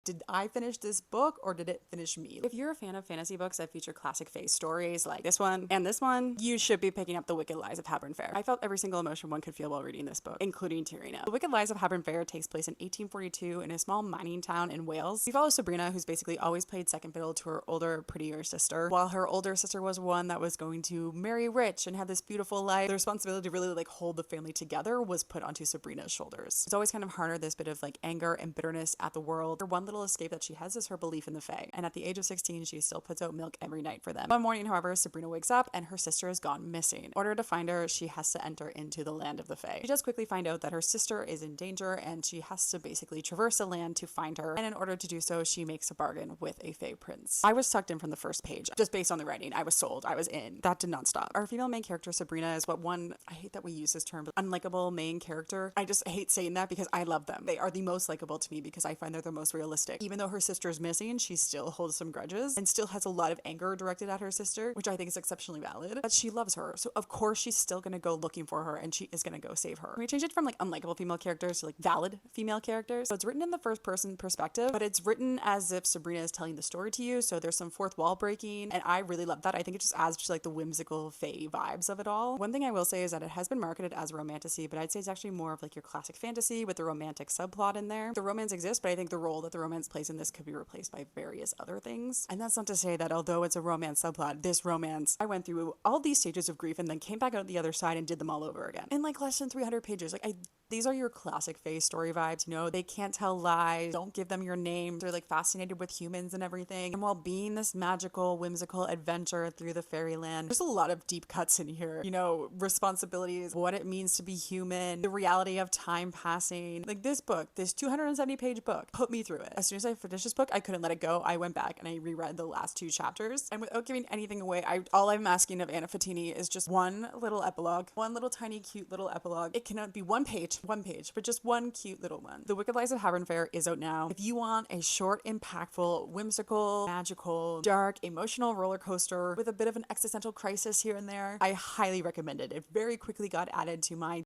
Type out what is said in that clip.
Did I finish this book or did it finish me? If you're a fan of fantasy books that feature classic fae stories like this one and this one, you should be picking up The Wicked Lives of Harbin Fair. I felt every single emotion one could feel while reading this book, including tearing up. The Wicked Lives of Harbin Fair takes place in 1842 in a small mining town in Wales. We follow Sabrina, who's basically always played second fiddle to her older, prettier sister, while her older sister was one that was going to marry rich and have this beautiful life. The responsibility to really like hold the family together was put onto Sabrina's shoulders. It's always kind of harder this bit of like anger and bitterness at the world. Her one little escape that she has is her belief in the fae, and at the age of 16 she still puts out milk every night for them. One morning, however, Sabrina wakes up and her sister has gone missing. In order to find her, she has to enter into the land of the fae. She does quickly find out that her sister is in danger and she has to basically traverse the land to find her, and in order to do so she makes a bargain with a fae prince. I was sucked in from the first page. Just based on the writing, I was sold. I was in. That did not stop. Our female main character Sabrina is what one, I hate that we use this term, but unlikable main character. I just hate saying that because I love them. They are the most likable to me because I find they're the most realistic. Even though her sister is missing, she still holds some grudges and still has a lot of anger directed at her sister, which I think is exceptionally valid. But she loves her, so of course she's still gonna go looking for her and she is gonna go save her. We change it from like unlikable female characters to like valid female characters. So it's written in the first person perspective, but it's written as if Sabrina is telling the story to you. So there's some fourth wall breaking, and I really love that. I think it just adds to like the whimsical fae vibes of it all. One thing I will say is that it has been marketed as romantasy, but I'd say it's actually more of like your classic fantasy with the romantic subplot in there. The romance exists, but I think the role that the romance plays in this could be replaced by various other things. And that's not to say that although it's a romance subplot, this romance, I went through all these stages of grief and then came back out the other side and did them all over again in like less than 300 pages. These are your classic fae story vibes, you know, they can't tell lies, don't give them your name, they're like fascinated with humans and everything. And while being this magical, whimsical adventure through the fairyland, there's a lot of deep cuts in here, you know, responsibilities, what it means to be human, the reality of time passing. Like this book, this 270-page book, put me through it. As soon as I finished this book, I couldn't let it go. I went back and I reread the last two chapters, and without giving anything away, all I'm asking of Anna Fatini is just one little epilogue, one little tiny cute little epilogue. It cannot be one page, but just one cute little one. The Wicked Lives of Harbin Fair is out now. If you want a short, impactful, whimsical, magical, dark, emotional roller coaster with a bit of an existential crisis here and there, I highly recommend it. It very quickly got added to my